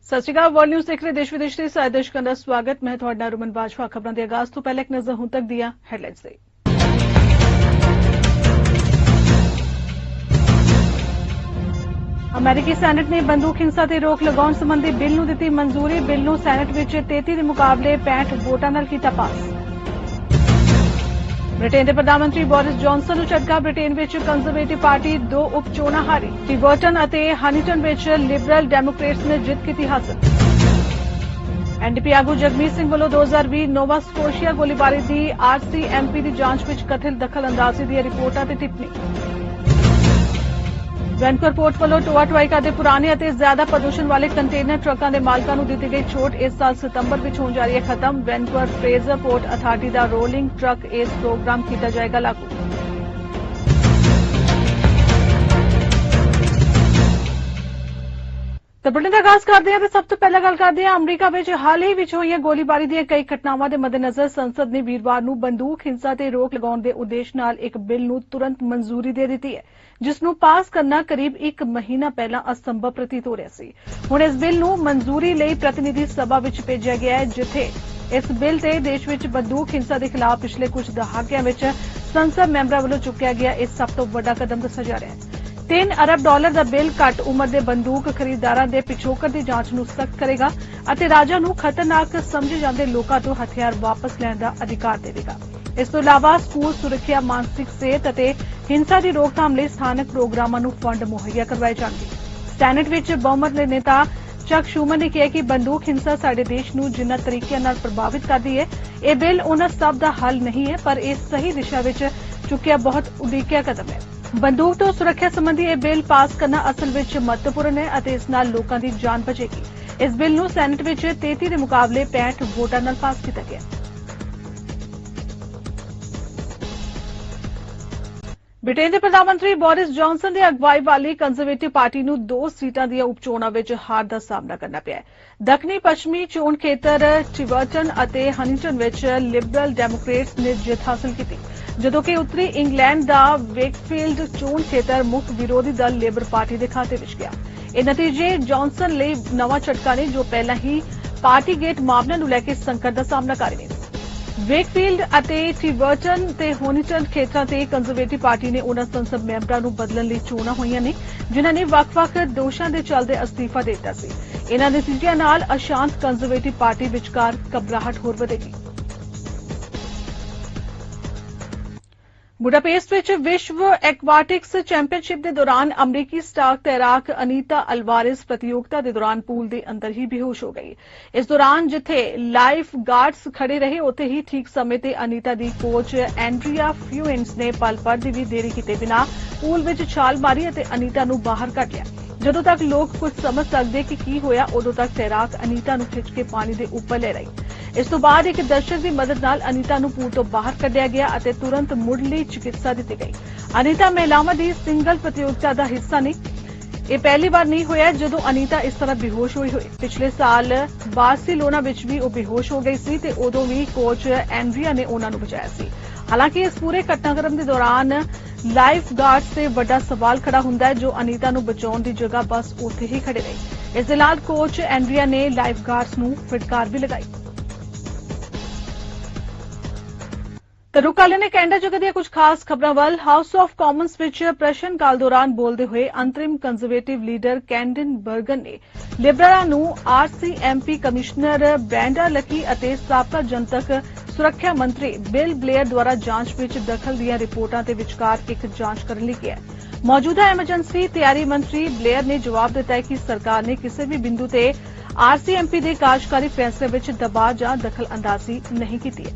ਸਤਿ ਸ਼੍ਰੀ ਅਕਾਲ। World news ਦੇਖ ਰਹੇ ਦੇਸ਼ ਵਿਦੇਸ਼ ਦੇ ਸਾਰੇ ਦਰਸ਼ਕਾਂ ਦਾ ਸਵਾਗਤ। ਮੈਂ ਤੁਹਾਡਾ ਰੁਮਨ ਬਾਜਵਾ। ਖਬਰਾਂ ਦੇ ਆਗਾਜ਼ ਤੋਂ ਪਹਿਲਾਂ ਇੱਕ ਨਜ਼ਰ ਹੁਣ ਤੱਕ ਦੀਆਂ ਹੈਡਲਾਈਨਸ ਤੇ। ਅਮਰੀਕੀ ਸੈਨੇਟ ਨੇ ਬੰਦੂਕ ਹਿੰਸਾ ਤੇ ਰੋਕ ਲਗਾਉਣ ਸੰਬੰਧੀ ਬਿੱਲ ਨੂੰ ਦਿੱਤੀ ਮਨਜ਼ੂਰੀ। ਬਿੱਲ ਨੂੰ ਸੈਨੇਟ ਵਿੱਚ 33 ਦੇ ਮੁਕਾਬਲੇ 65 ਵੋਟਾਂ ਨਾਲ ਕੀਤਾ ਪਾਸ। ਬ੍ਰਿਟੇਨ ਦੇ ਪ੍ਰਧਾਨ ਮੰਤਰੀ ਬੋਰਿਸ ਜੌਨਸਨ ਨੂੰ ਝਟਕਾ। ਬ੍ਰਿਟੇਨ ਵਿੱਚ ਕੰਜ਼ਰਵੇਟਿਵ ਪਾਰਟੀ 2 ਉਪ ਚੋਣਾਂ ਹਾਰੀ। ਟਿਵਰਟਨ ਅਤੇ ਹਨੀਟਨ ਵਿੱਚ ਲਿਬਰਲ ਡੈਮੋਕ੍ਰੇਟਸ ਨੇ ਜਿੱਤ ਕੀਤੀ ਹਾਸਲ। ਐਨਡੀਪੀ ਆਗੂ ਜਗਮੀਤ ਸਿੰਘ ਵੱਲੋਂ 2020 ਨੋਵਾ ਸਕੋਸ਼ੀਆ ਗੋਲੀਬਾਰੀ ਦੀ ਆਰਸੀਐਮਪੀ ਦੀ ਜਾਂਚ ਵਿੱਚ ਕਥਿਤ ਦਖਲਅੰਦਾਜ਼ੀ ਦੀਆਂ ਰਿਪੋਰਟਾਂ ਤੇ ਟਿੱਪਣੀ। ਵੈਨਕੂਵਰ ਪੋਰਟ ਵੱਲੋਂ ਟੋਆ ਟੁਆਈ ਕਰਦੇ ਪੁਰਾਣੇ ਅਤੇ ਜ਼ਿਆਦਾ ਪ੍ਰਦੂਸ਼ਣ ਵਾਲੇ ਕੰਟੇਨਰ ਟਰੱਕਾਂ ਦੇ ਮਾਲਕਾਂ ਨੂੰ ਦਿੱਤੀ ਗਈ ਛੋਟ। ਇਸ ਸਾਲ ਸਤੰਬਰ ਵਿੱਚ ਹੋਣ ਜਾ ਰਹੀ ਹੈ ਖਤਮ। ਵੈਨਕੂਵਰ ਫਰੇਜ਼ਰ ਪੋਰਟ ਅਥਾਰਟੀ ਦਾ ਰੋਲਿੰਗ ਟਰੱਕ ਏਸ ਪ੍ਰੋਗਰਾਮ ਕੀਤਾ ਜਾਏਗਾ ਲਾਗੂ। ਤਾਂ ਬੁਲੇਟਿਨ ਦਾ ਆਗਾਜ਼ ਕਰਦੇ ਹਾਂ ਤੇ ਸਭ ਤੋਂ ਪਹਿਲਾਂ ਗੱਲ ਕਰਦੇ ਹਾਂ ਅਮਰੀਕਾ ਵਿੱਚ ਹਾਲ ਹੀ ਵਿੱਚ ਹੋਈਆਂ ਗੋਲੀਬਾਰੀ ਦੀਆਂ ਕਈ ਘਟਨਾਵਾਂ ਦੇ ਮੱਦੇਨਜ਼ਰ ਸੰਸਦ ਨੇ ਵੀਰਵਾਰ ਨੂੰ ਬੰਦੂਕ ਹਿੰਸਾ ਤੇ ਰੋਕ ਲਗਾਉਣ ਦੇ ਉਦੇਸ਼ ਨਾਲ ਇੱਕ ਬਿੱਲ ਨੂੰ ਤੁਰੰਤ ਮਨਜ਼ੂਰੀ ਦੇ ਦਿੱਤੀ ਹੈ, ਜਿਸ ਨੂੰ ਪਾਸ ਕਰਨਾ ਕਰੀਬ 1 ਮਹੀਨਾ ਪਹਿਲਾਂ ਅਸੰਭਵ ਪ੍ਰਤੀਤ ਹੋ ਰਿਹਾ ਸੀ। ਹੁਣ ਇਸ ਬਿੱਲ ਨੂੰ ਮਨਜ਼ੂਰੀ ਲਈ ਪ੍ਰਤੀਨਿਧੀ ਸਭਾ ਵਿੱਚ ਭੇਜਿਆ ਗਿਆ ਹੈ, ਜਿੱਥੇ ਇਸ ਬਿੱਲ ਤੇ ਦੇਸ਼ ਵਿੱਚ ਬੰਦੂਕ ਹਿੰਸਾ ਦੇ ਖਿਲਾਫ ਪਿਛਲੇ ਕੁਝ ਦਹਾਕਿਆਂ ਵਿੱਚ ਸੰਸਦ ਮੈਂਬਰਾਂ ਵੱਲੋਂ ਚੁੱਕਿਆ ਗਿਆ ਇਹ ਸਭ ਤੋਂ ਵੱਡਾ ਕਦਮ ਦੱਸਿਆ ਜਾ ਰਿਹਾ ਹੈ। $3 ਅਰਬ ਦਾ ਬਿੱਲ ਘੱਟ ਉਮਰ ਦੇ ਬੰਦੂਕ ਖਰੀਦਦਾਰਾਂ ਦੇ ਪਿਛੋਕੜ ਦੀ ਜਾਂਚ ਨੂੰ ਸਖਤ ਕਰੇਗਾ ਅਤੇ ਰਾਜਾਂ ਨੂੰ ਖਤਰਨਾਕ ਸਮਝੇ ਜਾਂਦੇ ਲੋਕਾਂ ਤੋਂ ਹਥਿਆਰ ਵਾਪਸ ਲੈਣ ਦਾ ਅਧਿਕਾਰ ਦੇਵੇਗਾ। ਇਸ ਤੋਂ ਇਲਾਵਾ ਸਕੂਲ ਸੁਰੱਖਿਆ, ਮਾਨਸਿਕ ਸਿਹਤ ਅਤੇ ਹਿੰਸਾ ਦੀ ਰੋਕਥਾਮ ਲਈ ਸਥਾਨਕ ਪ੍ਰੋਗਰਾਮਾਂ ਨੂੰ ਫੰਡ ਮੁਹੱਈਆ ਕਰਵਾਏ ਜਾਣਗੇ। ਸੈਨੇਟ ਵਿੱਚ ਬਹੁਮਤ ਦੇ ਨੇਤਾ ਚੱਕ ਸ਼ੂਮਰ ਨੇ ਕਿਹਾ ਕਿ ਬੰਦੂਕ ਹਿੰਸਾ ਸਾਡੇ ਦੇਸ਼ ਨੂੰ ਜਿੰਨਾ ਤਰੀਕਿਆਂ ਨਾਲ ਪ੍ਰਭਾਵਿਤ ਕਰਦੀ ਹੈ, ਇਹ ਬਿੱਲ ਉਹਨਾਂ ਸਭ ਦਾ ਹੱਲ ਨਹੀਂ ਹੈ, ਪਰ ਇਹ ਸਹੀ ਦਿਸ਼ਾ ਵਿੱਚ ਚੁੱਕਿਆ ਬਹੁਤ ਉਡੀਕਿਆ ਕਦਮ ਹੈ। ਬੰਦੂਕ ਤੋਂ ਸੁਰੱਖਿਆ ਸੰਬੰਧੀ ਇਹ ਬਿੱਲ ਪਾਸ ਕਰਨਾ ਅਸਲ ਵਿੱਚ ਮਹੱਤਵਪੂਰਨ ਹੈ ਅਤੇ ਇਸ ਨਾਲ ਲੋਕਾਂ ਦੀ ਜਾਨ ਬਚੇਗੀ। ਇਸ ਬਿੱਲ ਨੂੰ ਸੈਨੇਟ ਵਿੱਚ 33 ਦੇ ਮੁਕਾਬਲੇ 65 ਵੋਟਾਂ ਨਾਲ ਪਾਸ ਕੀਤਾ ਗਿਆ। ਬ੍ਰਿਟੇਨ ਦੇ ਪ੍ਰਧਾਨ ਮੰਤਰੀ ਬੋਰਿਸ ਜੌਨਸਨ ਦੀ ਅਗਵਾਈ ਵਾਲੀ ਕੰਜ਼ਰਵੇਟਿਵ ਪਾਰਟੀ ਨੂੰ 2 ਸੀਟਾਂ ਦੀਆਂ ਉਪ ਚੋਣਾਂ ਵਿੱਚ ਹਾਰ ਦਾ ਸਾਹਮਣਾ ਕਰਨਾ ਪਿਆ ਹੈ। ਦੱਖਣੀ ਪੱਛਮੀ ਚੋਣ ਖੇਤਰ ਟਿਵਰਟਨ ਅਤੇ ਹਨੀਟਨ ਵਿੱਚ ਲਿਬਰਲ ਡੈਮੋਕ੍ਰੇਟਸ ਨੇ ਜਿੱਤ ਹਾਸਲ ਕੀਤੀ, ਜਦੋਂ ਕਿ ਉੱਤਰੀ ਇੰਗਲੈਂਡ ਦਾ ਵੇਕਫੀਲਡ ਚੋਣ ਖੇਤਰ ਮੁੱਖ ਵਿਰੋਧੀ ਦਲ ਲੇਬਰ ਪਾਰਟੀ ਦੇ ਖਾਤੇ ਵਿੱਚ ਗਿਆ। ਇਹ ਨਤੀਜੇ ਜੌਨਸਨ ਲਈ ਨਵਾਂ ਝਟਕਾ ਨੇ, ਜੋ ਪਹਿਲਾਂ ਹੀ ਪਾਰਟੀਗੇਟ ਮਾਮਲਿਆਂ ਨੂੰ ਲੈ ਕੇ ਸੰਕਟ ਦਾ ਸਾਹਮਣਾ ਕਰ ਰਹੇ ਨੇ। ਵੇਕਫੀਲਡ ਅਤੇ ਟਿਵਰਟਨ ਤੇ ਹੋਨੀਟਨ ਖੇਤਰਾਂ ਤੇ ਕੰਜ਼ਰਵੇਟਿਵ ਪਾਰਟੀ ਨੇ ਉਹਨਾਂ ਸੰਸਦ ਮੈਂਬਰਾਂ ਨੂੰ ਬਦਲਣ ਲਈ ਚੋਣਾਂ ਹੋਈਆਂ ਨੇ, ਜਿਨ੍ਹਾਂ ਨੇ ਵੱਖ-ਵੱਖ ਦੋਸ਼ਾਂ ਦੇ ਚੱਲਦੇ ਅਸਤੀਫਾ ਦੇ ਦਿੱਤਾ ਸੀ। ਇਹਨਾਂ ਨਤੀਜਿਆਂ ਨਾਲ ਅਸ਼ਾਂਤ ਕੰਜ਼ਰਵੇਟਿਵ ਪਾਰਟੀ ਵਿਚਕਾਰ ਘਬਰਾਹਟ ਹੋਰ ਵਧੇਗੀ। ਬੁਡਾਪੇਸਟ ਵਿੱਚ ਵਿਸ਼ਵ ਐਕਵਾਟਿਕਸ ਚੈਂਪੀਅਨਸ਼ਿਪ ਦੇ ਦੌਰਾਨ ਅਮਰੀਕੀ ਸਟਾਰ ਤੈਰਾਕ ਅਨੀਤਾ ਅਲਵਾਰੇਜ਼ ਪ੍ਰਤੀਯੋਗਤਾ ਦੇ ਦੌਰਾਨ ਪੂਲ ਦੇ ਅੰਦਰ ਹੀ ਬੇਹੋਸ਼ ਹੋ ਗਈ। ਇਸ ਦੌਰਾਨ ਜਿੱਥੇ ਲਾਈਫ ਗਾਰਡਸ ਖੜੇ ਰਹੇ, ਉੱਥੇ ਹੀ ਠੀਕ ਸਮੇਂ ਤੇ ਅਨੀਤਾ ਦੀ ਕੋਚ ਐਂਡਰੀਆ ਫਿਊਇਨਸ ਨੇ ਪਲ ਭਰ ਦੀ ਵੀ ਦੇਰੀ ਕੀਤੇ ਬਿਨਾਂ ਪੂਲ ਵਿੱਚ ਛਾਲ ਮਾਰੀ ਅਤੇ ਅਨੀਤਾ ਨੂੰ ਬਾਹਰ ਕੱਢ ਲਿਆ। ਜਦੋਂ ਤੱਕ ਲੋਕ ਕੁਝ ਸਮਝ ਸਕਦੇ ਕਿ ਕੀ ਹੋਇਆ, ਉਦੋਂ ਤੱਕ ਤੈਰਾਕ ਅਨੀਤਾ ਨੂੰ ਖਿੱਚ ਕੇ ਪਾਣੀ ਦੇ ਉੱਪਰ ਲੈ ਰਹੀ। ਇਸ ਤੋਂ ਬਾਅਦ ਇੱਕ ਦਰਸ਼ਕ ਦੀ ਮਦਦ ਨਾਲ ਅਨੀਤਾ ਨੂੰ ਪੂਲ ਤੋਂ ਬਾਹਰ ਕੱਢਿਆ ਗਿਆ ਅਤੇ ਤੁਰੰਤ ਮੁੱਢਲੀ ਚਿਕਿਤਸਾ ਦਿੱਤੀ ਗਈ। ਅਨੀਤਾ ਮਹਿਲਾਵਾਂ ਦੀ ਸਿੰਗਲ ਪ੍ਰਤੀਯੋਗਤਾ ਦਾ ਹਿੱਸਾ ਨਹੀਂ। ਇਹ ਪਹਿਲੀ ਵਾਰ ਨਹੀਂ ਹੋਇਆ ਜਦੋਂ ਅਨੀਤਾ ਇਸ ਤਰ੍ਹਾਂ ਬੇਹੋਸ਼ ਹੋਈ ਹੋਏ। ਪਿਛਲੇ ਸਾਲ ਬਾਰਸੀਲੋਨਾ ਵਿੱਚ ਵੀ ਉਹ ਬੇਹੋਸ਼ ਹੋ ਗਈ ਸੀ ਤੇ ਉਦੋਂ ਵੀ ਕੋਚ ਐਂਡਰੀਆ ਨੇ ਉਹਨਾਂ ਨੂੰ ਬਚਾਇਆ ਸੀ। ਹਾਲਾਂਕਿ ਇਸ ਪੂਰੇ ਘਟਨਾਕ੍ਰਮ ਦੇ ਦੌਰਾਨ ਲਾਈਫ ਗਾਰਡਸ ਤੇ ਵੱਡਾ ਸਵਾਲ ਖੜਾ ਹੁੰਦਾ ਹੈ, ਜੋ ਅਨੀਤਾ ਨੂੰ ਬਚਾਉਣ ਦੀ ਜਗ੍ਹਾ ਬਸ ਉੱਥੇ ਹੀ ਖੜੇ ਰਹੇ। ਇਸ ਦੇ ਨਾਲ ਕੋਚ ਐਂਡਰੀਆ ਨੇ ਲਾਈਫ ਗਾਰਡਸ ਨੂੰ ਫਿਟਕਾਰ ਵੀ ਲਗਾਈ। ਰੁਕਾਲੇ ਨੇ ਕੈਨੇਡਾ ਜਗਤ ਦੀਆਂ ਕੁਝ ਖਾਸ ਖਬਰਾਂ ਵੱਲ। ਹਾਊਸ ਆਫ ਕਾਮਨਸ ਵਿੱਚ ਪ੍ਰਸ਼ਨ ਕਾਲ ਦੌਰਾਨ ਬੋਲਦੇ ਹੋਏ ਅੰਤਰਿਮ ਕੰਜ਼ਰਵੇਟਿਵ ਲੀਡਰ ਕੈਂਡਨ ਬਰਗਨ ਨੇ ਲਿਬਰਲਾਂ ਨੂੰ ਆਰਸੀਐਮਪੀ ਕਮਿਸ਼ਨਰ ਬ੍ਰੈਂਡਾ ਲੱਕੀ ਅਤੇ ਸਾਬਕਾ ਜਨਤਕ ਸੁਰੱਖਿਆ ਮੰਤਰੀ ਬਿਲ ਬਲੇਅਰ ਦੁਆਰਾ ਜਾਂਚ ਵਿੱਚ ਦਖਲ ਦੀਆਂ ਰਿਪੋਰਟਾਂ ਦੇ ਵਿਚਕਾਰ ਇੱਕ ਜਾਂਚ ਕਰਨ ਲਈ ਕਿਹਾ। ਮੌਜੂਦਾ ਐਮਰਜੈਂਸੀ ਤਿਆਰੀ ਮੰਤਰੀ ਬਲੇਅਰ ਨੇ ਜਵਾਬ ਦਿੱਤਾ ਹੈ ਕਿ ਸਰਕਾਰ ਨੇ ਕਿਸੇ ਵੀ ਬਿੰਦੂ ਤੇ ਆਰਸੀਐਮਪੀ ਦੇ ਕਾਰਜਕਾਰੀ ਫੈਸਲੇ ਵਿੱਚ ਦਬਾਅ ਜਾਂ ਦਖਲਅੰਦਾਜ਼ੀ ਨਹੀਂ ਕੀਤੀ ਹੈ।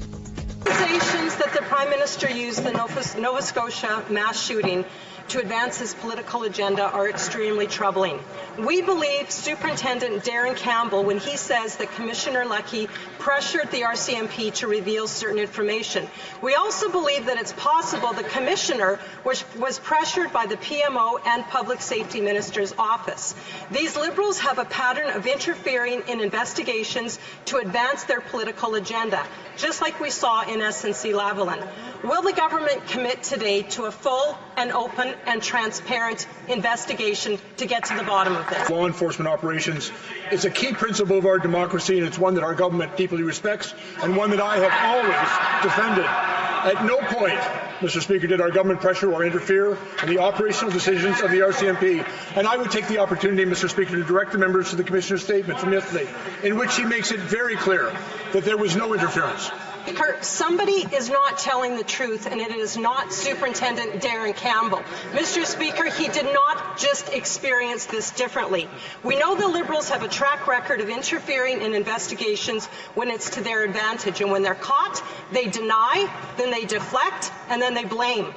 Accusations that the Prime Minister used the Nova Scotia mass shooting to advance his political agenda are extremely troubling. We believe Superintendent Darren Campbell when he says that Commissioner Leckie pressured the RCMP to reveal certain information. We also believe that it's possible the Commissioner was pressured by the PMO and Public Safety Minister's office. These Liberals have a pattern of interfering in investigations to advance their political agenda, just like we saw in SNC-Lavalin. Will the government commit today to a full and open and transparent investigation to get to the bottom of this? Law enforcement operations is a key principle of our democracy, and it's one that our government deeply respects and one that I have always defended. At no point, Mr. Speaker, did our government pressure or interfere in the operational decisions of the RCMP. And I would take the opportunity, Mr. Speaker, to direct the members to the Commissioner's statement from yesterday, in which he makes it very clear that there was no interference. Speaker, somebody is not telling the truth, and it is not Superintendent Darren Campbell. Mr. Speaker, he did not just experience this differently. We know the Liberals have a track record of interfering in investigations when it's to their advantage, and when they're caught, they deny, then they deflect, and then they blame.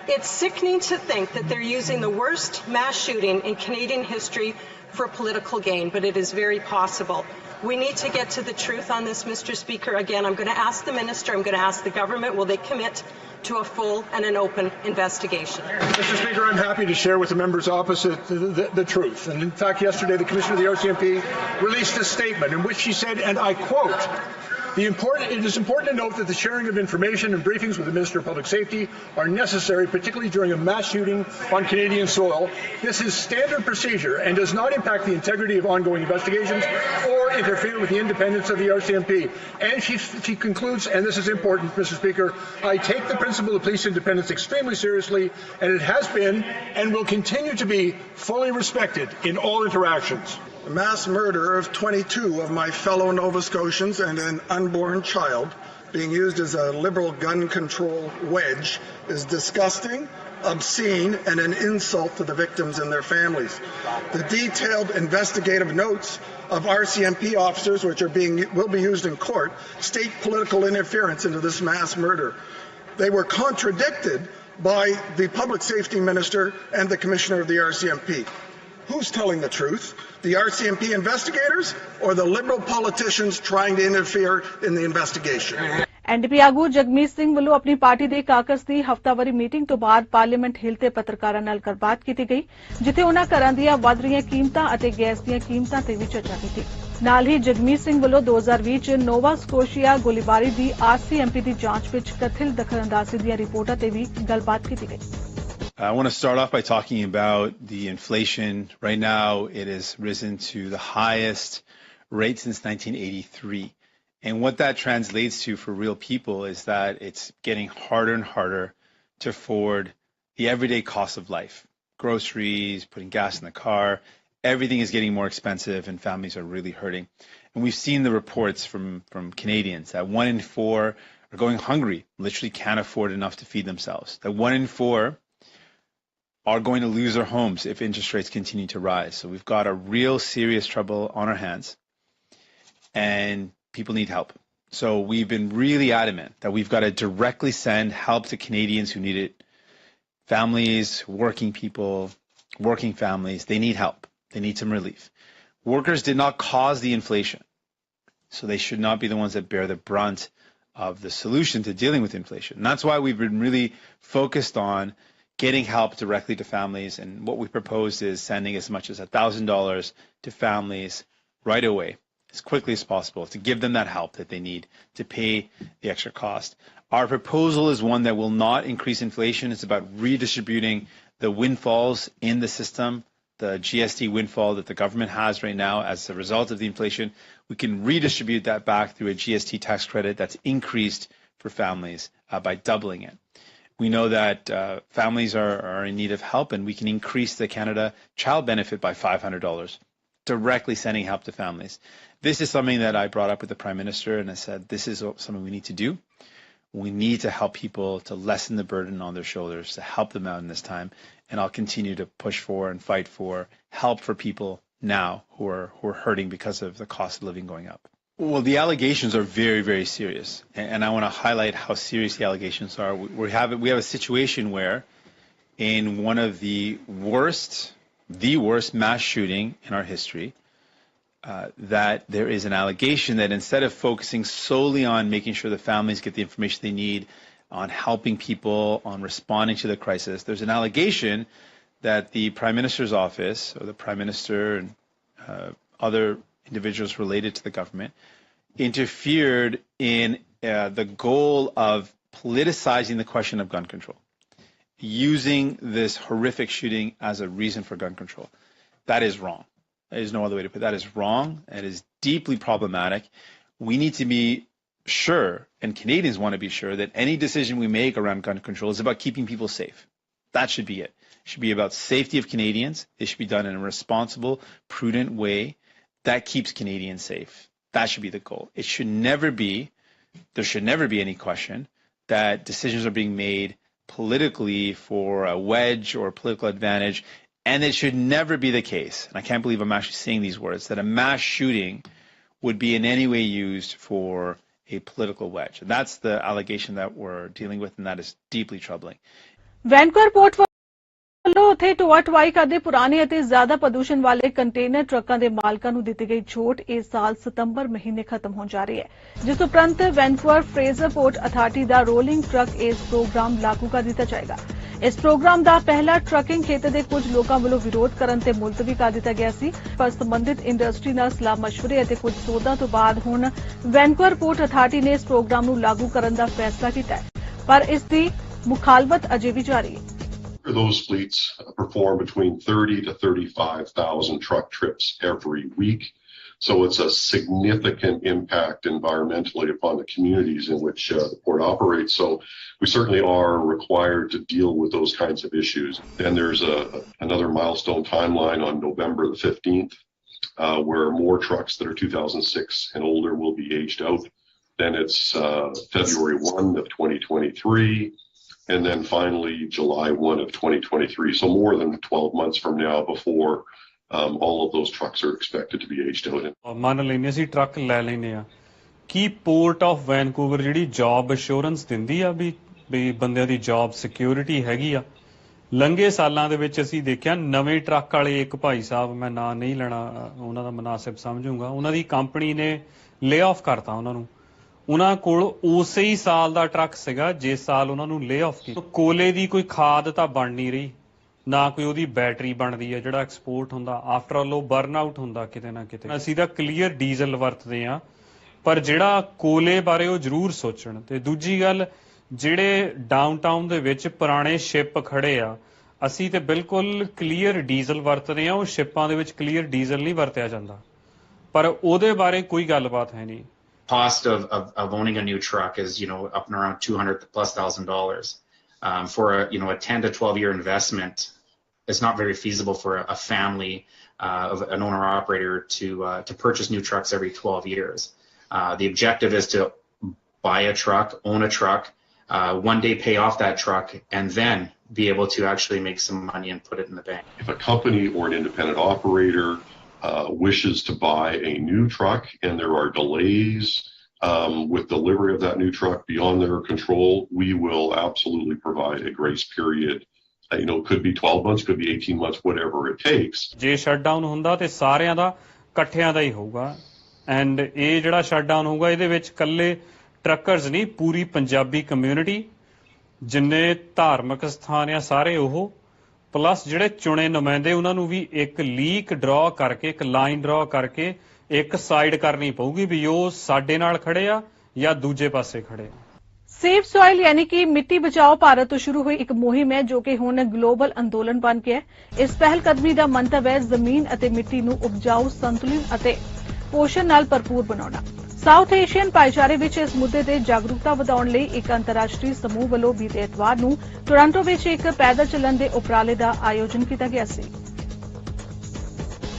It's sickening to think that they're using the worst mass shooting in Canadian history for political gain, but it is very possible. We need to get to the truth on this, Mr. Speaker. Again, I'm going to ask the minister, I'm going to ask the government, will they commit to a full and an open investigation? Mr. Speaker, I'm happy to share with the members opposite the truth. And in fact, yesterday, the Commissioner of the RCMP released a statement in which she said, and I quote, it is important to note that the sharing of information and briefings with the Minister of Public Safety are necessary, particularly during a mass shooting on Canadian soil. This is standard procedure and does not impact the integrity of ongoing investigations or interfere with the independence of the RCMP. And she concludes, and this is important, Mr. Speaker, I take the principle of police independence extremely seriously, and it has been and will continue to be fully respected in all interactions. The mass murder of 22 of my fellow Nova Scotians and an unborn child being used as a Liberal gun control wedge is disgusting, obscene, and an insult to the victims and their families. The detailed investigative notes of RCMP officers, which will be used in court, state political interference into this mass murder. They were contradicted by the Public Safety Minister and the Commissioner of the RCMP. Who's telling the truth? The RCMP investigators or the Liberal politicians trying to interfere in the investigation? NDP ਆਗੂ ਜਗਮੀਤ ਸਿੰਘ ਵੱਲੋਂ ਆਪਣੀ party ਦੇ caucus ਦੀ ਹਫ਼ਤਾਵਾਰੀ meeting ਤੋਂ ਬਾਅਦ parliament ਹਿੱਲ ਤੇ ਪੱਤਰਕਾਰਾਂ ਨਾਲ ਗੱਲਬਾਤ ਕੀਤੀ ਗਈ, ਜਿੱਥੇ ਉਨ੍ਹਾਂ ਘਰਾਂ ਦੀਆਂ ਵੱਧ ਰਹੀਆਂ ਕੀਮਤਾਂ ਅਤੇ ਗੈਸ ਦੀਆਂ ਕੀਮਤਾਂ ਤੇ ਵੀ ਚਰਚਾ ਕੀਤੀ। ਨਾਲ ਹੀ ਜਗਮੀਤ ਸਿੰਘ ਵੱਲੋਂ 2020 ਚ ਨੋਵਾ ਸਕੋਸ਼ੀਆ ਗੋਲੀਬਾਰੀ ਦੀ ਆਰਸੀਐਮਪੀ ਦੀ ਜਾਂਚ ਵਿੱਚ ਕਥਿਤ ਦਖਲਅੰਦਾਜ਼ੀ ਦੀਆਂ ਰਿਪੋਰਟਾਂ ਤੇ ਵੀ ਗੱਲਬਾਤ ਕੀਤੀ ਗਈ। I want to start off by talking about the inflation. Right now, it has risen to the highest rate since 1983. And what that translates to for real people is that it's getting harder and harder to afford the everyday cost of life. Groceries, putting gas in the car, everything is getting more expensive and families are really hurting. And we've seen the reports from Canadians that 1 in 4 are going hungry, literally can't afford enough to feed themselves. That 1 in 4 are going to lose their homes if interest rates continue to rise. So we've got a real serious trouble on our hands, and people need help. So we've been really adamant that we've got to directly send help to Canadians who need it. Families, working people, working families, they need help. They need some relief. Workers did not cause the inflation, so they should not be the ones that bear the brunt of the solution to dealing with inflation. And that's why we've been really focused on getting help directly to families, and what we proposed is sending as much as $1,000 to families right away, as quickly as possible, to give them that help that they need to pay the extra cost. Our proposal is one that will not increase inflation. It's about redistributing the windfalls in the system, the GST windfall that the government has right now as a result of the inflation. We can redistribute that back through a GST tax credit that's increased for families by doubling it. We know that families are in need of help, and we can increase the Canada Child Benefit by $500, directly sending help to families. This is something that I brought up with the Prime Minister, and I said, this is something we need to do. We need to help people to lessen the burden on their shoulders, to help them out in this time, and I'll continue to push for and fight for help for people now who are hurting because of the cost of living going up. Well, the allegations are very, very serious, and I want to highlight how serious the allegations are. We have a situation where, in one of the worst mass shooting in our history, that there is an allegation that instead of focusing solely on making sure the families get the information they need, on helping people, on responding to the crisis, there's an allegation that the Prime Minister's office, or the Prime Minister and other individuals related to the government, interfered in the goal of politicizing the question of gun control, using this horrific shooting as a reason for gun control. That is wrong. There is no other way to put it. That is wrong. It is deeply problematic. We need to be sure, and Canadians want to be sure, that any decision we make around gun control is about keeping people safe. That should be it. It should be about safety of Canadians. It should be done in a responsible, prudent way that keeps Canadians safe. That should be the goal. There should never be any question that decisions are being made politically for a wedge or a political advantage, and it should never be the case, and I can't believe I'm actually saying these words, that a mass shooting would be in any way used for a political wedge. And that's the allegation that we're dealing with, and that is deeply troubling. Vancouver port ਵੱਲੋਂ ਉੱਥੇ ਢੋਆ ਢੁਆਈ ਕਰਦੇ ਪੁਰਾਣੇ ਅਤੇ ਜ਼ਿਆਦਾ ਪ੍ਰਦੂਸ਼ਣ ਵਾਲੇ ਕੰਟੇਨਰ ਟਰੱਕਾਂ ਦੇ ਮਾਲਕਾਂ ਨੂੰ ਦਿੱਤੀ ਗਈ ਛੋਟ ਇਸ ਸਾਲ ਸਤੰਬਰ ਮਹੀਨੇ ਖਤਮ ਹੋਣ ਜਾ ਰਹੀ ਹੈ, ਜਿਸ ਉਪਰੰਤ ਵੈਨਕੂਵਰ ਫਰੇਜ਼ਰ ਪੋਰਟ ਅਥਾਰਟੀ ਦਾ ਰੋਲਿੰਗ ਟਰੱਕ ਇਸ ਪ੍ਰੋਗਰਾਮ ਲਾਗੂ ਕਰ ਦਿੱਤਾ ਜਾਏਗਾ। ਇਸ ਪ੍ਰੋਗਰਾਮ ਦਾ ਪਹਿਲਾ ਟਰੱਕਿੰਗ ਖੇਤਰ ਦੇ ਕੁਝ ਲੋਕਾਂ ਵੱਲੋਂ ਵਿਰੋਧ ਕਰਨ ਤੇ ਮੁਲਤਵੀ ਕਰ ਦਿੱਤਾ ਗਿਆ ਸੀ, ਪਰ ਸੰਬੰਧਿਤ ਇੰਡਸਟਰੀ ਨਾਲ ਸਲਾਹ ਮਸ਼ਵਰੇ ਅਤੇ ਕੁਝ ਸੋਧਾਂ ਤੋਂ ਬਾਅਦ ਹੁਣ ਵੈਨਕੂਵਰ ਪੋਰਟ ਅਥਾਰਟੀ ਨੇ ਇਸ ਪ੍ਰੋਗਰਾਮ ਨੂੰ ਲਾਗੂ ਕਰਨ ਦਾ ਫੈਸਲਾ ਕੀਤਾ ਹੈ, ਪਰ ਇਸ ਦੀ ਮੁਖਾਲਫਤ ਅਜੇ ਵੀ ਜਾਰੀ ਹੈ। Those fleets perform between 30 to 35,000 truck trips every week. So it's a significant impact environmentally upon the communities in which the port operates. So we certainly are required to deal with those kinds of issues. And there's another milestone timeline on November the 15th, where more trucks that are 2006 and older will be aged out. Then it's February 1 of 2023. And then finally July 1 of 2023. So more than 12 months from now before all of those trucks are expected to be aged out. ਮੰਨ ਲੈਨੇ ਅਸੀਂ truck ਲੈ ਲੈਨੇ ਆ, ਕੀ port of Vancouver ਜਿਹੜੀ job assurance ਦਿੰਦੀ ਆ ਵੀ ਬੰਦਿਆਂ ਦੀ ਜੌਬ ਸਿਕਿਉਰਿਟੀ ਹੈਗੀ ਆ? ਲੰਘੇ ਸਾਲਾਂ ਦੇ ਵਿੱਚ ਅਸੀਂ ਦੇਖਿਆ ਨਵੇਂ ਟਰੱਕ ਵਾਲੇ ਇੱਕ ਭਾਈ ਸਾਹਿਬ, ਮੈਂ ਨਾਂ ਨਹੀਂ ਲੈਣਾ, ਉਹਨਾਂ ਦਾ ਮੁਨਾਸਿਬ ਸਮਝੂਗਾ, ਉਹਨਾਂ ਦੀ ਕੰਪਨੀ ਨੇ ਲੇ ਆਫ ਕਰਤਾ ਉਹਨਾਂ ਨੂੰ। ਉਹਨਾਂ ਕੋਲ ਉਸੇ ਹੀ ਸਾਲ ਦਾ ਟਰੱਕ ਸੀਗਾ ਜਿਸ ਸਾਲ ਉਹਨਾਂ ਨੂੰ ਲੇ ਆਫ ਕੀਤਾ। ਕੋਲੇ ਦੀ ਕੋਈ ਖਾਦ ਤਾਂ ਬਣ ਨਹੀਂ ਰਹੀ, ਨਾ ਕੋਈ ਉਹਦੀ ਬੈਟਰੀ ਬਣਦੀ ਹੈ ਜਿਹੜਾ ਐਕਸਪੋਰਟ ਹੁੰਦਾ, ਆਫਟਰ ਆਲ ਉਹ ਬਰਨ ਆਊਟ ਹੁੰਦਾ ਕਿਤੇ ਨਾ ਕਿਤੇ। ਅਸੀਂ ਤਾਂ ਕਲੀਅਰ ਡੀਜ਼ਲ ਵਰਤਦੇ ਹਾਂ, ਪਰ ਜਿਹੜਾ ਕੋਲੇ ਬਾਰੇ ਉਹ ਜ਼ਰੂਰ ਸੋਚਣ। ਤੇ ਦੂਜੀ ਗੱਲ, ਜਿਹੜੇ ਡਾਊਨਟਾਊਨ ਦੇ ਵਿੱਚ ਪੁਰਾਣੇ ਸ਼ਿਪ ਖੜੇ ਆ, ਅਸੀਂ ਤੇ ਬਿਲਕੁਲ ਕਲੀਅਰ ਡੀਜ਼ਲ ਵਰਤਦੇ ਹਾਂ, ਉਹ ਸ਼ਿਪਾਂ ਦੇ ਵਿੱਚ ਕਲੀਅਰ ਡੀਜ਼ਲ ਨਹੀਂ ਵਰਤਿਆ ਜਾਂਦਾ, ਪਰ ਉਹਦੇ ਬਾਰੇ ਕੋਈ ਗੱਲਬਾਤ ਹੈ ਨਹੀਂ। Cost of owning a new truck is, up and around $200,000+. For a 10 to 12 year investment, it's not very feasible for a family of an owner operator to purchase new trucks every 12 years. The objective is to buy a truck, own a truck, one day pay off that truck, and then be able to actually make some money and put it in the bank. If a company or an independent operator wishes to buy a new truck and there are delays with delivery of that new truck beyond their control, we will absolutely provide a grace period. It could be 12 months, could be 18 months, whatever it takes. ਜੇ shutdown ਹੁੰਦਾ ਤੇ ਸਾਰਿਆਂ ਦਾ ਇਕੱਠਿਆਂ ਦਾ ਹੀ ਹੋਊਗਾ, and ਇਹ ਜਿਹੜਾ shutdown ਹੋਊਗਾ ਇਹਦੇ ਵਿੱਚ ਇਕੱਲੇ ਟਰੱਕਰਸ ਨਹੀਂ, ਪੂਰੀ ਪੰਜਾਬੀ ਕਮਿਊਨਿਟੀ, ਜਿੰਨੇ ਧਾਰਮਿਕ ਸਥਾਨ ਆ ਸਾਰੇ ਉਹ, ਪਲੱਸ ਜਿਹੜੇ ਚੁਣੇ ਨੁਮਾਇੰਦੇ ਉਹਨਾਂ ਨੂੰ ਵੀ ਇੱਕ ਲੀਕ ਡਰਾ ਕਰਕੇ, ਇੱਕ ਲਾਈਨ ਡਰਾ ਕਰਕੇ ਇੱਕ ਸਾਈਡ ਕਰਨੀ ਪਊਗੀ ਵੀ ਉਹ ਸਾਡੇ ਨਾਲ ਖੜੇ ਆ ਜਾਂ ਦੂਜੇ ਪਾਸੇ ਖੜੇ ਆ। ਸੇਵ ਸੋਇਲ ਯਾਨੀ ਕਿ ਮਿੱਟੀ ਬਚਾਓ ਭਾਰਤ ਤੋਂ ਸ਼ੁਰੂ ਹੋਈ ਇੱਕ ਮੁਹਿੰਮ ਹੈ ਜੋ ਕਿ ਹੁਣ ਗਲੋਬਲ ਅੰਦੋਲਨ ਬਣ ਗਿਆ ਹੈ। ਇਸ ਪਹਿਲ ਕਦਮੀ ਦਾ ਮੰਤਵ ਹੈ ਜ਼ਮੀਨ ਅਤੇ ਮਿੱਟੀ ਨੂੰ ਉਪਜਾਊ, ਸੰਤੁਲਿਤ ਅਤੇ ਪੋਸ਼ਣ ਨਾਲ ਭਰਪੂਰ ਬਣਾਉਣਾ। ਸਾਊਥ ਏਸ਼ੀਅਨ ਭਾਈਚਾਰੇ ਵਿੱਚ ਇਸ ਮੁੱਦੇ ਤੇ ਜਾਗਰੂਕਤਾ ਵਧਾਉਣ ਲਈ ਇੱਕ ਅੰਤਰਰਾਸ਼ਟਰੀ ਸਮੂਹ ਵੱਲੋਂ ਬੀਤੇ ਐਤਵਾਰ ਨੂੰ ਟੋਰਾਂਟੋ ਵਿੱਚ ਇੱਕ ਪੈਦਲ ਚੱਲਣ ਦੇ ਉਪਰਾਲੇ ਦਾ ਆਯੋਜਨ ਕੀਤਾ ਗਿਆ ਸੀ।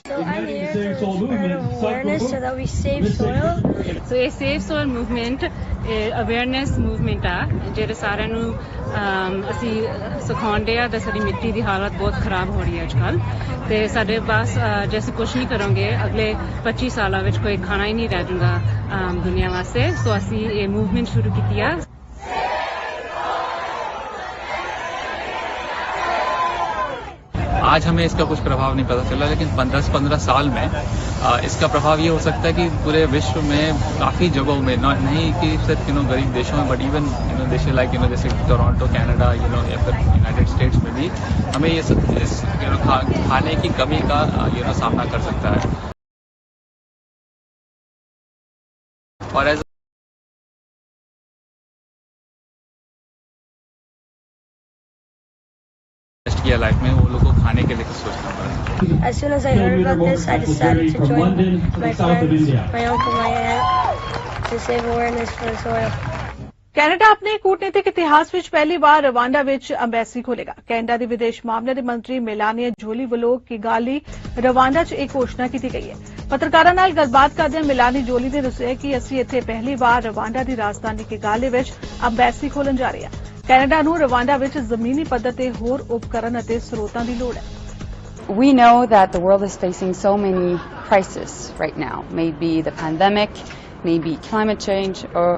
So I'm here to spread awareness so that we save soil. So ਇਹ save soil movement awareness movement ਆ, ਜਿਹੜੇ ਸਾਰਿਆਂ ਨੂੰ ਅਸੀਂ ਸਿਖਾਉਂਦੇ ਆ। ਤਾਂ ਸਾਡੀ ਮਿੱਟੀ ਦੀ ਹਾਲਤ ਬਹੁਤ ਖਰਾਬ ਹੋ ਰਹੀ ਹੈ ਅੱਜ ਕੱਲ੍ਹ, ਤੇ ਸਾਡੇ ਪਾਸ ਜੇ ਅਸੀਂ ਕੁਛ ਨਹੀਂ ਕਰਾਂਗੇ ਅਗਲੇ 25 ਸਾਲਾਂ ਵਿੱਚ ਕੋਈ ਖਾਣਾ ਹੀ ਨਹੀਂ ਰਹਿ ਜਾਊਗਾ ਦੁਨੀਆ ਵਾਸਤੇ। ਸੋ ਅਸੀਂ ਇਹ ਮੂਵਮੈਂਟ ਸ਼ੁਰੂ ਕੀਤੀ ਆ। आज हमें इसका कुछ प्रभाव नहीं पता चला, लेकिन 15 साल में इसका प्रभाव ये हो सकता है कि पूरे विश्व में काफ़ी जगहों में, नहीं कि सिर्फ गरीब देशों में, बट इवन देश लाइक जैसे टोरंटो, कनाडा, या फिर यूनाइटेड स्टेट्स में भी हमें ये सब खाने की कमी का सामना कर सकता है। और एज किया लाइफ में, वो लोगों को खाने के लिए कुछ सोचना पड़ा। As soon as I heard about this, I decided to join my friends, my uncle, my aunt, to save awareness for soil. Canada ਆਪਣੇ ਕੂਟਨੀਤਿਕ ਇਤਿਹਾਸ ਵਿੱਚ ਪਹਿਲੀ ਵਾਰ ਰਵਾਂਡਾ ਵਿੱਚ ਅੰਬੈਸੀ ਖੋਲੇਗਾ। ਕੈਨੇਡਾ ਦੀ ਵਿਦੇਸ਼ ਮਾਮਲਿਆਂ ਦੇ ਮੰਤਰੀ ਮੇਲਾਨੀਆ ਜੋਲੀ ਵੱਲੋਂ ਕਿਗਾਲੀ ਰਵਾਂਡਾ 'ਚ ਇਹ ਘੋਸ਼ਣਾ ਕੀਤੀ ਗਈ ਹੈ। ਪੱਤਰਕਾਰਾਂ ਨਾਲ ਗੱਲਬਾਤ ਕਰਦਿਆਂ ਮੇਲਾਨੀ ਜੋਲੀ ਨੇ ਦੱਸਿਆ ਕਿ ਅਸੀਂ ਇੱਥੇ ਪਹਿਲੀ ਵਾਰ ਰਵਾਂਡਾ ਦੀ ਰਾਜਧਾਨੀ ਕਿਗਾਲੀ ਵਿੱਚ ਅੰਬੈਸੀ ਖੋਲ੍ਹਣ ਜਾ ਰਹੇ ਹਾਂ। ਕੈਨੇਡਾ ਨੂੰ ਰਵਾਂਡਾ ਵਿੱਚ ਜ਼ਮੀਨੀ ਪੱਧਰ ਤੇ ਹੋਰ ਉਪਕਰਨ ਅਤੇ ਸਰੋਤਾਂ ਦੀ ਲੋੜ ਹੈ। We know that the world is facing so many crises right now. Maybe the pandemic, maybe climate change, or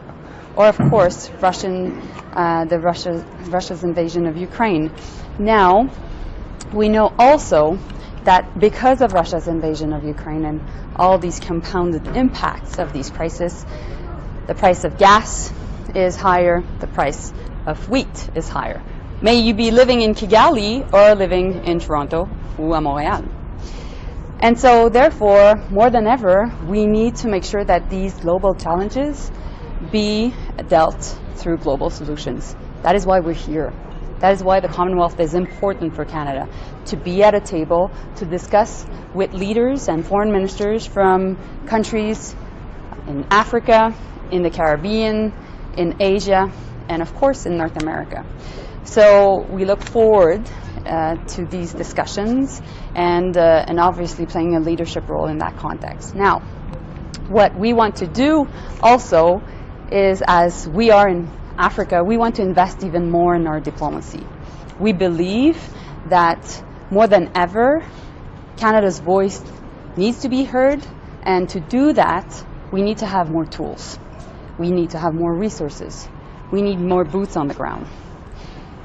of course, Russia's invasion of Ukraine. Now, we know also that because of Russia's invasion of Ukraine and all these compounded impacts of these crises, the price of gas is higher, the price of wheat is higher. May you be living in Kigali or living in Toronto or Montreal. And so, therefore, more than ever, we need to make sure that these global challenges be dealt through global solutions. That is why we're here. That is why the Commonwealth is important for Canada, to be at a table to discuss with leaders and foreign ministers from countries in Africa, in the Caribbean, in Asia, and of course in North America. So we look forward to these discussions and obviously playing a leadership role in that context. Now, what we want to do also is, as we are in Africa, we want to invest even more in our diplomacy. We believe that more than ever, Canada's voice needs to be heard, and to do that, we need to have more tools. We need to have more resources. We need more boots on the ground.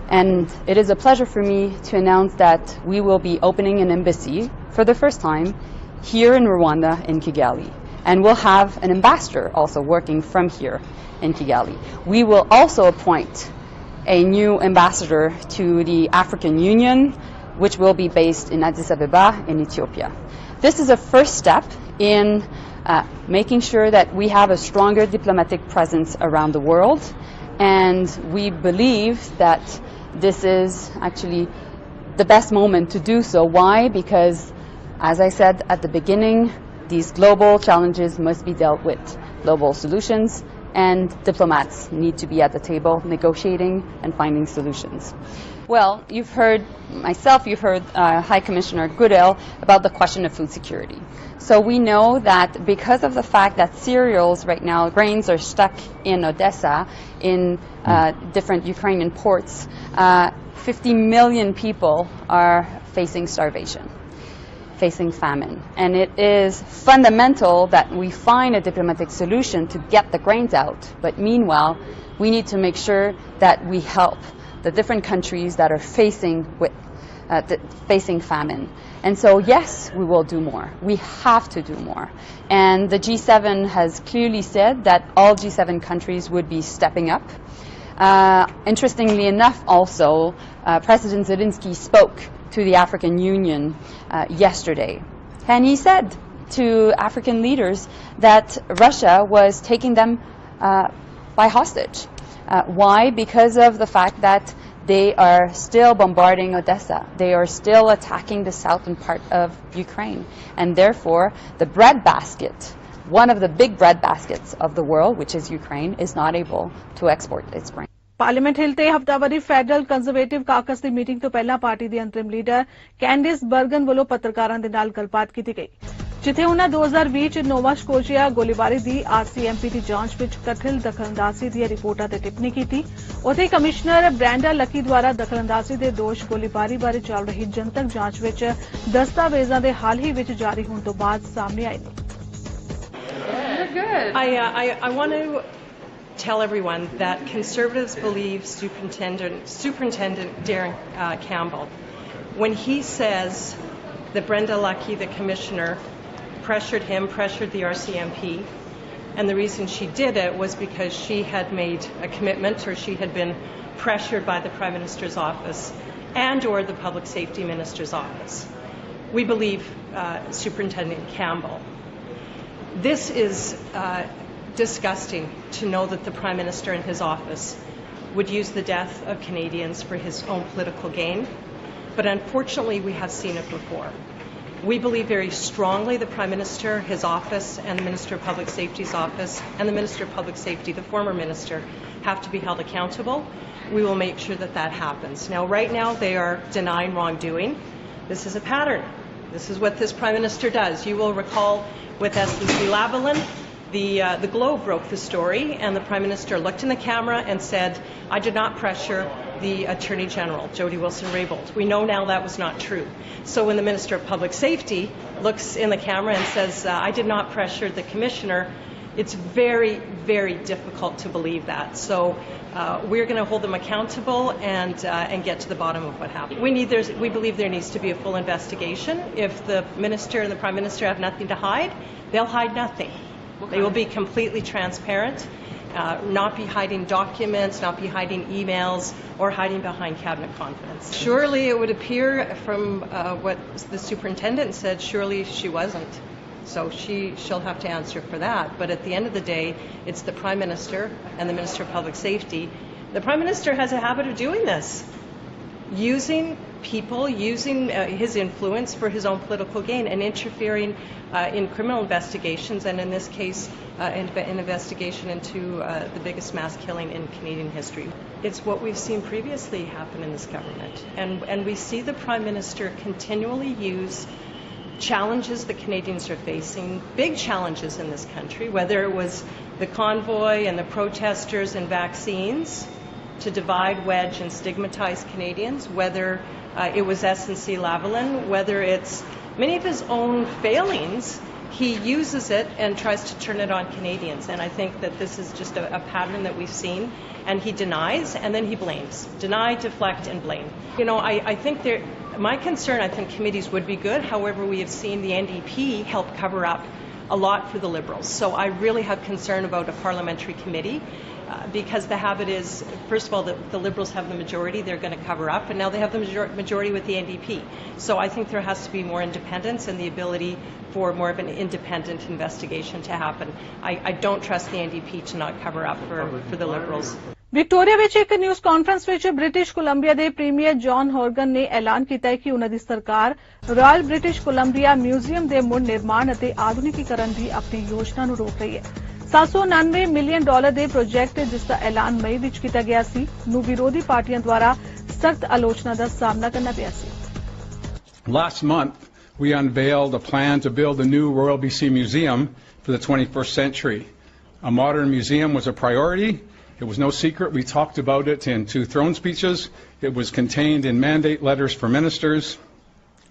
And it is a pleasure for me to announce that we will be opening an embassy for the first time here in Rwanda in Kigali. And we'll have an ambassador also working from here in Kigali. We will also appoint a new ambassador to the African Union, which will be based in Addis Ababa in Ethiopia. This is a first step in making sure that we have a stronger diplomatic presence around the world, and we believe that this is actually the best moment to do so. Why? Because, as I said at the beginning, these global challenges must be dealt with global solutions, and diplomats need to be at the table negotiating and finding solutions. Well, you've heard myself, you've heard High Commissioner Goodell about the question of food security. So we know that because of the fact that cereals right now, grains are stuck in Odessa, in different Ukrainian ports, 50 million people are facing starvation, facing famine. And it is fundamental that we find a diplomatic solution to get the grains out. But meanwhile, we need to make sure that we help the different countries that are facing famine. And so, yes, we will do more. We have to do more. And the G7 has clearly said that all G7 countries would be stepping up. Interestingly enough, also, President Zelensky spoke to the African Union yesterday. And he said to African leaders that Russia was taking them by hostage. Why? Because of the fact that they are still bombarding Odessa. They are still attacking the southern part of Ukraine. And therefore, the bread basket, one of the big bread baskets of the world, which is Ukraine, is not able to export its grain. Parliament hill ਤੇ ਹਫ਼ਤਾਵਾਰੀ federal conservative caucus ਦੀ meeting ਤੋਂ ਪਹਿਲਾਂ party ਦੀ ਅੰਤਰਿਮ leader Candice Bergen ਵੱਲੋਂ ਪੱਤਰਕਾਰਾਂ ਦੇ ਨਾਲ ਗੱਲਬਾਤ ਕੀਤੀ ਗਈ, ਜਿੱਥੇ ਉਹਨਾਂ 2020 ਚ ਨੋਵਾ ਸਕੋਸ਼ੀਆ ਗੋਲੀਬਾਰੀ ਦੀ RCMP ਦੀ ਜਾਂਚ ਵਿੱਚ ਕਥਿਤ ਦਖਲਅੰਦਾਜ਼ੀ ਦੀਆਂ ਰਿਪੋਰਟਾਂ ਤੇ ਟਿੱਪਣੀ ਕੀਤੀ। ਉੱਥੇ ਕਮਿਸ਼ਨਰ ਬ੍ਰੈਂਡਾ ਲੱਕੀ ਦੁਆਰਾ ਦਖਲਅੰਦਾਜ਼ੀ ਦੇ ਦੋਸ਼ ਗੋਲੀਬਾਰੀ ਬਾਰੇ ਚੱਲ ਰਹੀ ਜਨਤਕ ਜਾਂਚ ਵਿੱਚ ਦਸਤਾਵੇਜ਼ਾਂ ਦੇ ਹਾਲ ਹੀ ਵਿੱਚ ਜਾਰੀ ਹੋਣ ਤੋਂ ਬਾਅਦ ਸਾਹਮਣੇ ਆਏ ਨੇ। I want to tell everyone that Conservatives believe Superintendent Darren Campbell when he says that Brenda Lucki, the Commissioner, pressured the RCMP, and the reason she did it was because she had made a commitment, or she had been pressured by the Prime Minister's office and or the Public Safety Minister's office. We believe Superintendent Campbell. This is disgusting to know that the Prime Minister and his office would use the death of Canadians for his own political gain. but unfortunately we have seen it before. We believe very strongly the Prime Minister, his office, and the Minister of Public Safety's office, and the Minister of Public Safety, the former Minister, have to be held accountable. We will make sure that that happens. Now, right now, they are denying wrongdoing. This is a pattern. This is what this Prime Minister does. You will recall with SNC-Lavalin, the Globe broke the story, and the Prime Minister looked in the camera and said, I did not pressure the Attorney General, Jody Wilson-Raybould. We know now that was not true. So when the Minister of Public Safety looks in the camera and says, I did not pressure the Commissioner, it's very, very difficult to believe that. So we're going to hold them accountable and get to the bottom of what happened. We believe there needs to be a full investigation. If the Minister and the Prime Minister have nothing to hide, they'll hide nothing. They will be completely transparent, not be hiding documents, not be hiding emails, or hiding behind cabinet confidence. Surely it would appear from what the superintendent said, surely she wasn't. So she'll have to answer for that. But at the end of the day, it's the Prime Minister and the Minister of Public Safety. The Prime Minister has a habit of doing this, using people, using his influence for his own political gain and interfering in criminal investigations, and in this case, an investigation into the biggest mass killing in Canadian history. It's what we've seen previously happen in this government. And we see the Prime Minister continually use challenges that Canadians are facing, big challenges in this country, whether it was the convoy and the protesters and vaccines, to divide, wedge, and stigmatize Canadians, whether it was SNC-Lavalin, whether it's many of his own failings, he uses it and tries to turn it on Canadians. And I think that this is just a pattern that we've seen. And he denies, and then he blames. Deny, deflect, and blame. You know, I think my concern, I think committees would be good. However, we have seen the NDP help cover up a lot for the Liberals. So I really have concern about a parliamentary committee because the habit is, first of all, the Liberals have the majority, they're going to cover up, and now they have the majority with the NDP. So I think there has to be more independence and the ability for more of an independent investigation to happen. I don't trust the NDP to not cover up for the Liberals. Victoria ਵਿੱਚ ਇੱਕ news conference ਵਿੱਚ British Columbia ਦੇ premier John ਹੌਰਗਨ ਨੇ ਐਲਾਨ ਕੀਤਾ ਹੈ ਕਿ ਉਹਨਾਂ ਦੀ ਸਰਕਾਰ ਰਾਇਲ ਬ੍ਰਿਟਿਸ਼ ਕੋਲੰਬੀਆ ਮਿਊਜ਼ੀਅਮ ਦੇ ਮੁੜ ਨਿਰਮਾਣ ਅਤੇ ਆਧੁਨਿਕੀਕਰਨ ਦੀ ਆਪਣੀ ਯੋਜਨਾ ਨੂੰ ਰੋਕ ਰਹੀ ਹੈ। $799 ਮਿਲੀਅਨ ਦੇ ਪ੍ਰੋਜੈਕਟ ਜਿਸ ਦਾ ਐਲਾਨ ਮਈ ਵਿੱਚ ਕੀਤਾ ਗਿਆ ਸੀ ਨੂੰ ਵਿਰੋਧੀ ਪਾਰਟੀਆਂ ਦੁਆਰਾ ਸਖਤ ਆਲੋਚਨਾ ਦਾ ਸਾਹਮਣਾ ਕਰਨਾ ਪਿਆ ਸੀ। Last month, we unveiled a plan to build a new Royal BC Museum for the 21st century. A modern museum was a priority. It was no secret. We talked about it in 2 throne speeches. It was contained in mandate letters for ministers.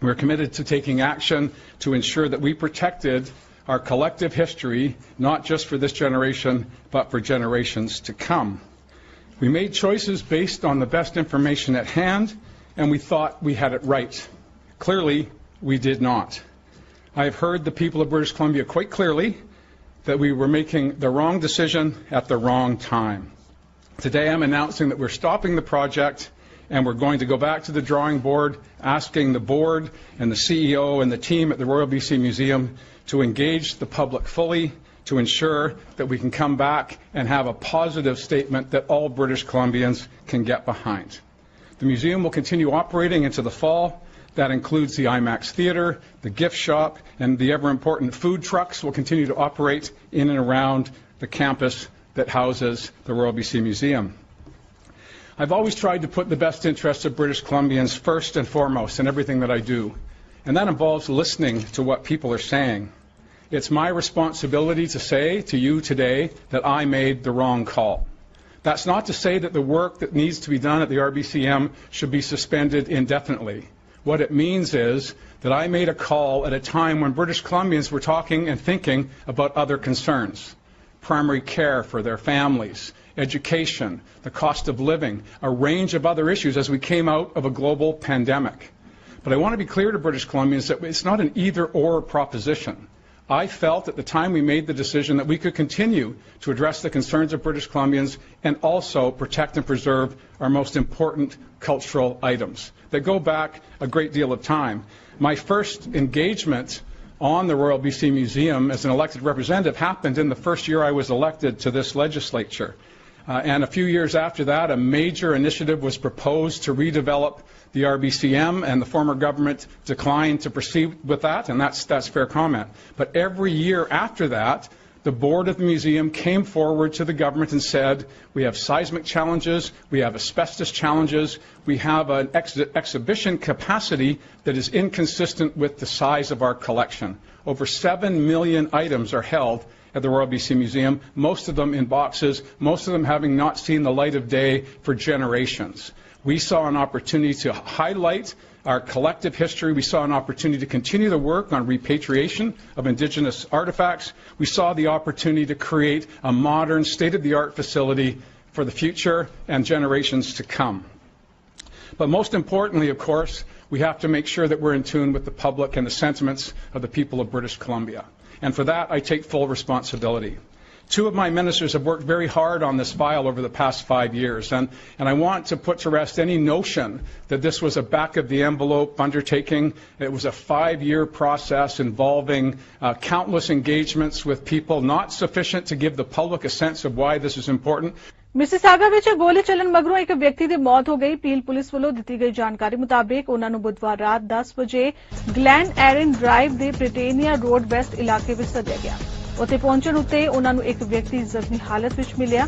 We're committed to taking action to ensure that we protected our collective history, not just for this generation, but for generations to come. We made choices based on the best information at hand, and we thought we had it right. Clearly, we did not. I have heard the people of British Columbia quite clearly that we were making the wrong decision at the wrong time. Today I'm announcing that we're stopping the project and we're going to go back to the drawing board, asking the board and the CEO and the team at the Royal BC Museum to engage the public fully to ensure that we can come back and have a positive statement that all British Columbians can get behind. The museum will continue operating into the fall. That includes the IMAX Theatre, the gift shop, and the ever-important food trucks will continue to operate in and around the campus that houses the Royal BC Museum. I've always tried to put the best interests of British Columbians first and foremost in everything that I do, and that involves listening to what people are saying. It's my responsibility to say to you today that I made the wrong call. That's not to say that the work that needs to be done at the RBCM should be suspended indefinitely. What it means is that I made a call at a time when British Columbians were talking and thinking about other concerns. Primary care for their families, education, the cost of living, a range of other issues as we came out of a global pandemic. But I want to be clear to British Columbians that it's not an either-or proposition. I felt at the time we made the decision that we could continue to address the concerns of British Columbians and also protect and preserve our most important cultural items that go back a great deal of time. My first engagement on the Royal BC Museum as an elected representative happened in the first year I was elected to this legislature. And a few years after that, a major initiative was proposed to redevelop the RBCM, and the former government declined to proceed with that, and that's fair comment. But every year after that, the board of the museum came forward to the government and said, we have seismic challenges, we have asbestos challenges, we have an exhibition capacity that is inconsistent with the size of our collection. Over 7 million items are held at the Royal BC Museum, most of them in boxes, most of them having not seen the light of day for generations. We saw an opportunity to highlight our collective history. We saw an opportunity to continue the work on repatriation of Indigenous artifacts. We saw the opportunity to create a modern, state-of-the-art facility for the future and generations to come. But most importantly, of course, we have to make sure that we're in tune with the public and the sentiments of the people of British Columbia. And for that, I take full responsibility. Two of my ministers have worked very hard on this file over the past 5 years, and I want to put to rest any notion that this was a back-of-the-envelope undertaking. It was a 5-year process involving countless engagements with people, not sufficient to give the public a sense of why this is important. Mississauga ਵਿੱਚ ਗੋਲੀ ਚੱਲਣ ਮਗਰੋਂ ਇੱਕ ਵਿਅਕਤੀ ਦੀ ਮੌਤ ਹੋ ਗਈ। Peel police ਵੱਲੋਂ ਦਿੱਤੀ ਗਈ ਜਾਣਕਾਰੀ ਮੁਤਾਬਿਕ ਉਹਨਾਂ ਨੂੰ ਬੁੱਧਵਾਰ ਰਾਤ 10 ਵਜੇ ਗਲੈਨ ਐਰਨ ਡਰਾਈਵ ਦੇ ਬ੍ਰਿਟੇਨੀਆ ਰੋਡ ਵੈਸਟ ਇਲਾਕੇ ਵਿੱਚ ਸੱਦਿਆ ਗਿਆ। ਉੱਥੇ ਪਹੁੰਚਣ ਉੱਤੇ ਉਹਨਾਂ ਨੂੰ ਇੱਕ ਵਿਅਕਤੀ ਜ਼ਖਮੀ ਹਾਲਤ ਵਿੱਚ ਮਿਲਿਆ।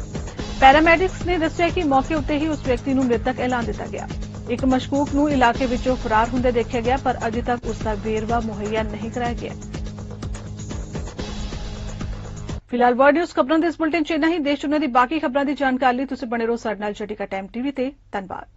ਪੈਰਾਮੈਡਿਕਸ ਨੇ ਦੱਸਿਆ ਕਿ ਮੌਕੇ ਉੱਤੇ ਹੀ ਉਸ ਵਿਅਕਤੀ ਨੂੰ ਮ੍ਰਿਤਕ ਐਲਾਨ ਦਿੱਤਾ ਗਿਆ। ਇੱਕ ਮਸ਼ਕੂਕ ਨੂੰ ਇਲਾਕੇ ਵਿੱਚੋਂ ਫਰਾਰ ਹੁੰਦੇ ਦੇਖਿਆ ਗਿਆ, ਪਰ ਅਜੇ ਤੱਕ ਉਸ ਦਾ ਵੇਰਵਾ ਮੁਹੱਈਆ ਨਹੀਂ ਕਰਾਇਆ ਗਿਆ। ਫਿਲਹਾਲ ਵਰਲਡ ਨਿਊਜ਼ ਖਬਰਾਂ ਦੇ ਇਸ ਬੁਲੇਟਿਨ 'ਚ ਇੰਨਾ ਹੀ। ਦੇਸ਼ ਦੁਨੀਆ ਦੀ ਬਾਕੀ ਖਬਰਾਂ ਦੀ ਜਾਣਕਾਰੀ ਲਈ ਤੁਸੀਂ ਬਣੇ ਰਹੋ ਸਾਡੇ ਨਾਲ। ਜਟਿਕਾ ਟਾਈਮ ਟੀਵੀ ਤੇ। ਧੰਨਵਾਦ।